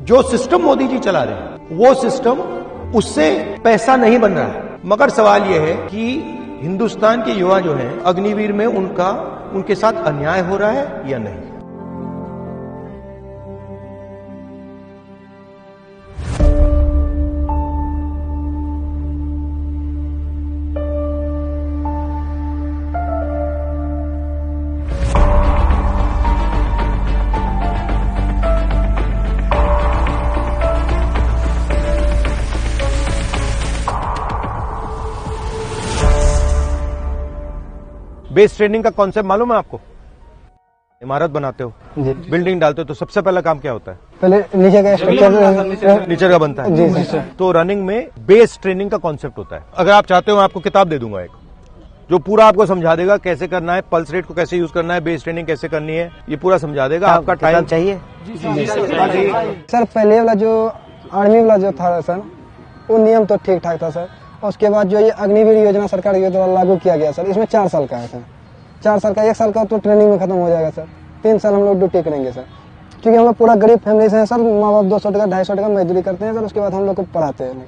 जो सिस्टम मोदी जी चला रहे हैं वो सिस्टम उससे पैसा नहीं बन रहा है। मगर सवाल यह है कि हिंदुस्तान के युवा जो हैं अग्निवीर में उनके साथ अन्याय हो रहा है या नहीं। बेस ट्रेनिंग का कॉन्सेप्ट मालूम है आपको? इमारत बनाते हो, बिल्डिंग डालते हो तो सबसे पहला काम क्या होता है? पहले नीचे का स्ट्रक्चर नीचे का बनता है। जी सर। तो रनिंग में बेस ट्रेनिंग का कॉन्सेप्ट होता है। अगर आप चाहते हो मैं आपको किताब दे दूंगा एक, जो पूरा आपको समझा देगा कैसे करना है, पल्स रेट को कैसे यूज करना है, बेस ट्रेनिंग कैसे करनी है, ये पूरा समझा देगा। आपका टाइम चाहिए? सर पहले वाला जो आर्मी वाला जो था सर, वो नियम तो ठीक ठाक था सर। उसके बाद जो ये अग्निवीर योजना सरकार के द्वारा लागू किया गया सर, इसमें 4 साल का है सर। 4 साल का, 1 साल का तो ट्रेनिंग में खत्म हो जाएगा सर। 3 साल हम लोग ड्यूटी करेंगे सर, क्योंकि हम लोग पूरा गरीब फैमिली से हैं सर। माँ बाप 200 टका 250 टका मजदूरी करते हैं सर, उसके बाद हम लोग को पढ़ाते हैं।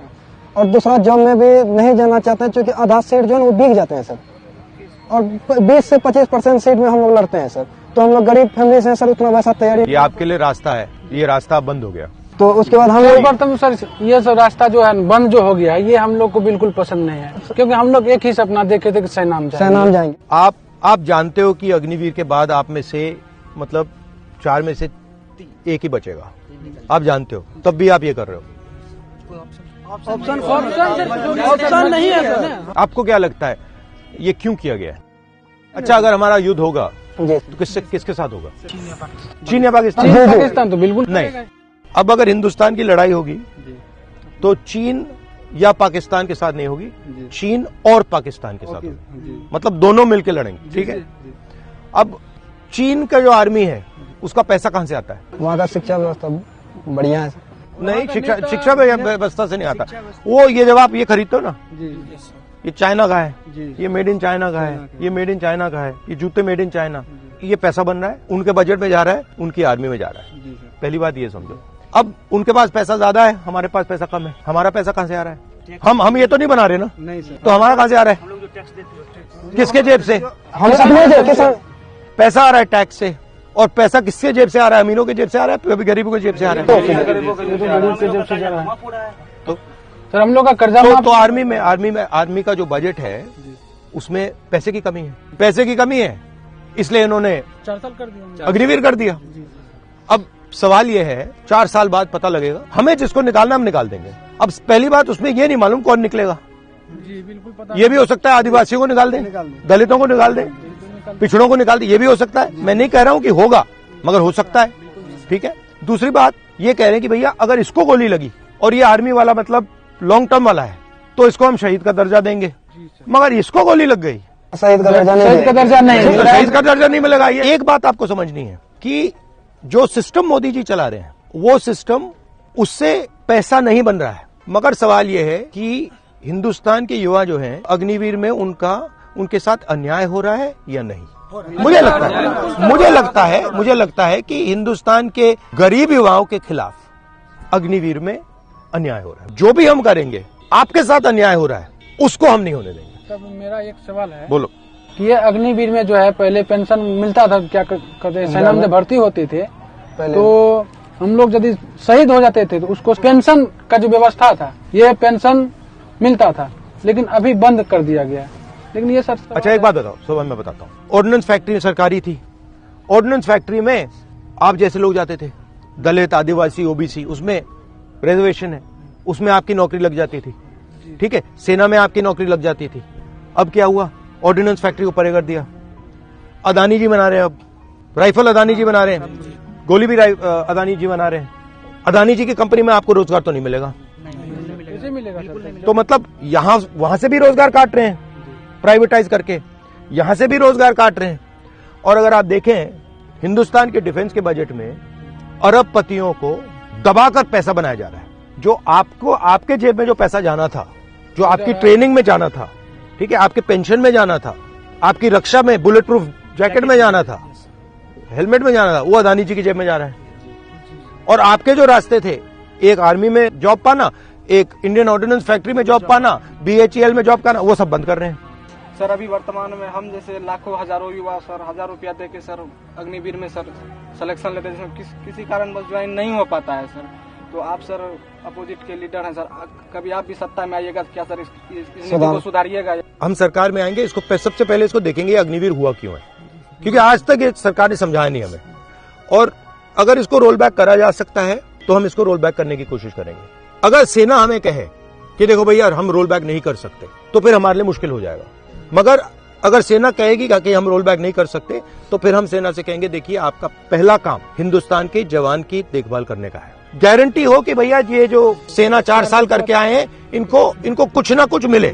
और दूसरा जॉब में भी नहीं जाना चाहते हैं, क्योंकि आधा सीट जो है वो बिक जाते हैं सर। और 20 से 25% सीट में हम लोग लड़ते हैं सर। तो हम लोग गरीब फैमिली से हैं सर, उतना वैसा तैयारी। ये आपके लिए रास्ता है, ये रास्ता बंद हो गया। तो उसके बाद हम लोग बर्तन सर, ये सब रास्ता जो है बंद जो हो गया है, ये हम लोग को बिल्कुल पसंद नहीं है, क्योंकि हम लोग एक ही सपना देखे थे कि सैनाम जाएंगे। आप जानते हो कि अग्निवीर के बाद आप में से मतलब 4 में से 1 ही बचेगा, आप जानते हो, तब भी आप ये कर रहे हो। ऑप्शन नहीं है सर। आपको क्या लगता है ये क्यों किया गया है? अच्छा, अगर हमारा युद्ध होगा तो किसके साथ होगा? चीन या पाकिस्तान? पाकिस्तान तो बिल्कुल नहीं। अब अगर हिंदुस्तान की लड़ाई होगी तो चीन या पाकिस्तान के साथ नहीं होगी, चीन और पाकिस्तान के साथ होगी। मतलब दोनों मिलकर लड़ेंगे, ठीक है। अब चीन का जो आर्मी है उसका पैसा कहां से आता है? वहाँ का शिक्षा व्यवस्था बढ़िया है। नहीं, शिक्षा व्यवस्था से नहीं आता वो। ये जब आप ये खरीदते हो ना, ये चाइना का है, ये मेड इन चाइना का है, ये मेड इन चाइना का है, ये जूते मेड इन चाइना, ये पैसा बन रहा है, उनके बजट में जा रहा है, उनकी आर्मी में जा रहा है। पहली बात ये समझो। अब उनके पास पैसा ज्यादा है, हमारे पास पैसा कम है। हमारा पैसा कहां से आ रहा है? हम ये तो नहीं बना रहे ना, नहीं सर। तो हमारा कहां से आ रहा है? किसके जेब से? हम अपने पैसा आ रहा है टैक्स से। और पैसा किसके जेब से आ रहा है? अमीरों के जेब से आ रहा है, गरीबों के जेब से आ रहा है। तो सर हम लोग का कर्जा तो आर्मी का जो बजट है उसमें पैसे की कमी है, पैसे की कमी है, इसलिए इन्होंने 4 साल कर दिया, अग्निवीर कर दिया। अब सवाल यह है 4 साल बाद पता लगेगा, हमें जिसको निकालना हम निकाल देंगे। अब पहली बात उसमें ये नहीं मालूम कौन निकलेगा। जी बिल्कुल पता। ये भी हो सकता है आदिवासियों को निकाल दें, दलितों को निकाल दें, पिछड़ों को निकाल दें, ये भी हो सकता है। मैं नहीं कह रहा हूं कि होगा, मगर हो सकता है, ठीक है। दूसरी बात ये कह रहे हैं कि भैया अगर इसको गोली लगी और ये आर्मी वाला मतलब लॉन्ग टर्म वाला है तो इसको हम शहीद का दर्जा देंगे, मगर इसको गोली लग गई, शहीद का दर्जा नहीं, शहीद का दर्जा नहीं मिलेगा। ये एक बात आपको समझनी है कि जो सिस्टम मोदी जी चला रहे हैं वो सिस्टम उससे पैसा नहीं बन रहा है। मगर सवाल यह है कि हिंदुस्तान के युवा जो हैं अग्निवीर में उनके साथ अन्याय हो रहा है या नहीं। मुझे लगता है कि हिंदुस्तान के गरीब युवाओं के खिलाफ अग्निवीर में अन्याय हो रहा है। जो भी हम करेंगे आपके साथ अन्याय हो रहा है उसको हम नहीं होने देंगे। तब मेरा एक सवाल है, बोलो। कि ये अग्निवीर में जो है पहले पेंशन मिलता था, क्या कहते हैं, सेना में भर्ती होते थे तो हम लोग यदि शहीद हो जाते थे तो उसको पेंशन का जो व्यवस्था था ये पेंशन मिलता था, लेकिन अभी बंद कर दिया गया। लेकिन ये सर अच्छा एक बात बताओ, सुबह मैं बताता हूँ। ऑर्डिनेंस फैक्ट्री सरकारी थी, ऑर्डिनेंस फैक्ट्री में आप जैसे लोग जाते थे, दलित, आदिवासी, ओबीसी, उसमें रिजर्वेशन है, उसमें आपकी नौकरी लग जाती थी, ठीक है। सेना में आपकी नौकरी लग जाती थी। अब क्या हुआ? ऑर्डिनेंस फैक्ट्री को परे कर दिया। अदानी जी बना रहे हैं, अब राइफल अदानी जी बना रहे हैं, गोली भी अदानी जी बना रहे हैं। अदानी जी की कंपनी में आपको रोजगार तो नहीं मिलेगा, तो मतलब यहां वहां से भी रोजगार काट रहे हैं प्राइवेटाइज करके, यहां से भी रोजगार काट रहे हैं। और अगर आप देखें हिंदुस्तान के डिफेंस के बजट में अरबपतियों को दबाकर पैसा बनाया जा रहा है। जो आपको आपके जेब में जो पैसा जाना था, जो आपकी ट्रेनिंग में जाना था, ठीक है, आपके पेंशन में जाना था, आपकी रक्षा में बुलेट प्रूफ जैकेट में जाना था, हेलमेट में जाना था, वो अदानी जी की जेब में जा रहा है। और आपके जो रास्ते थे, एक आर्मी में जॉब पाना, एक इंडियन ऑर्डिनेंस फैक्ट्री में जॉब पाना, BHEL में जॉब पाना, वो सब बंद कर रहे हैं। सर अभी वर्तमान में हम जैसे लाखों हजारों युवा सर 1000 रुपया दे के सर अग्निवीर में सर सिलेक्शन लेते हैं, जिसमें किसी कारणवश ज्वाइन नहीं हो पाता है सर। तो आप सर अपोजिट के लीडर हैं सर, कभी आप भी सत्ता में आइएगा तो क्या सर इस नीति को सुधारिएगा? हम सरकार में आएंगे, इसको सबसे पहले इसको देखेंगे अग्निवीर हुआ क्यों है, क्योंकि आज तक ये सरकार ने समझाया नहीं हमें। और अगर इसको रोल बैक करा जा सकता है तो हम इसको रोल बैक करने की कोशिश करेंगे। अगर सेना हमें कहे कि देखो भैया हम रोल बैक नहीं कर सकते, तो फिर हमारे लिए मुश्किल हो जाएगा। मगर अगर सेना कहेगी कि हम रोल बैक नहीं कर सकते, तो फिर हम सेना से कहेंगे देखिए आपका पहला काम हिंदुस्तान के जवान की देखभाल करने का है। गारंटी हो कि भैया ये जो सेना 4 साल करके आए हैं, इनको कुछ ना कुछ मिले,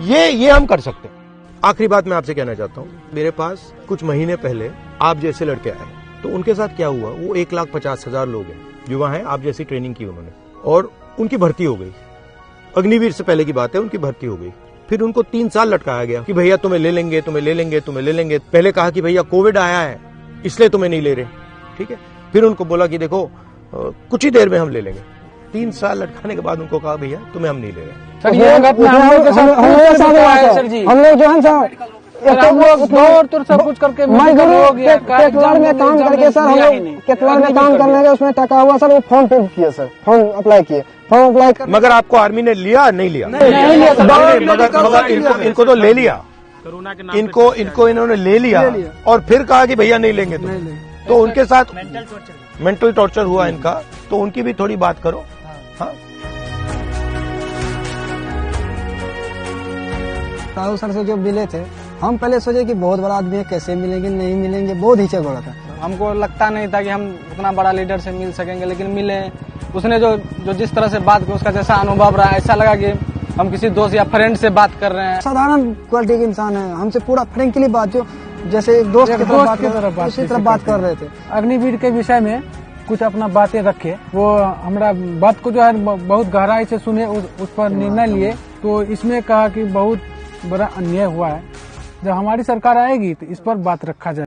ये हम कर सकते हैं। आखिरी बात मैं आपसे कहना चाहता हूँ, मेरे पास कुछ महीने पहले आप जैसे लड़के आए, तो उनके साथ क्या हुआ, वो 1,50,000 लोग हैं, युवा हैं, आप जैसी ट्रेनिंग की उन्होंने, और उनकी भर्ती हो गई। अग्निवीर से पहले की बात है, उनकी भर्ती हो गई। फिर उनको 3 साल लटकाया गया कि भैया तुम्हें ले लेंगे, तुम्हें ले लेंगे, तुम्हें ले लेंगे। पहले कहा कि भैया कोविड आया है इसलिए तुम्हें नहीं ले रहे, ठीक है। फिर उनको बोला कि देखो कुछ ही देर में हम ले लेंगे। 3 साल लटकाने के बाद उनको कहा भैया तुम्हें हम नहीं ले रहे। सर ये घटना हम लोग के साथ सर जी, हम लोग जो है सर हम लोग दौड़ तो सब कुछ करके केतवाड़ में काम करके सर, हम लोग केतवाड़ में काम करने के उसमें टका हुआ सर, वो फॉर्म फिल किए सर, फॉर्म अप्लाई किए, फॉर्म अप्लाई कर। मगर आपको आर्मी ने लिया नहीं लिया? मगर इनको तो ले लिया, इनको इन्होंने ले लिया और फिर कहा कि भैया नहीं लेंगे तो उनके साथ मेंटल टॉर्चर हुआ इनका, तो उनकी भी थोड़ी बात करो। हाँ राहुल सर से जो मिले थे, हम पहले सोचे कि बहुत बड़ा आदमी है, कैसे मिलेंगे नहीं मिलेंगे, बहुत हिचक हो रहा था। हमको लगता नहीं था कि हम उतना बड़ा लीडर से मिल सकेंगे, लेकिन मिले। उसने जो जिस तरह से बात की, उसका जैसा अनुभव रहा, ऐसा लगा कि हम किसी दोस्त या फ्रेंड से बात कर रहे हैं। साधारण क्वालिटी के इंसान है, हमसे पूरा फ्रेंकली बात, जो जैसे एक दोस्त की तरह उसी तरह बात कर रहे थे। अग्निवीर के विषय में कुछ अपना बातें रखे, वो हमारा बात को जो है बहुत गहराई से सुने, उस पर निर्णय लिए। तो इसमें कहा कि बहुत बड़ा अन्याय हुआ है, जब हमारी सरकार आएगी तो इस पर बात रखा जाए।